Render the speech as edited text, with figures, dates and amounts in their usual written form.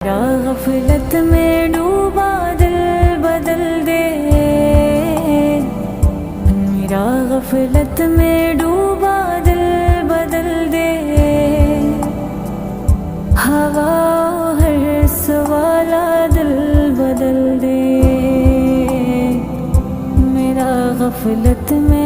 मेरा गफलत में डूबा दिल बदल दे, मेरा गफलत में डूबा दिल बदल दे। हवा हर सवाला दिल बदल दे, मेरा गफलत में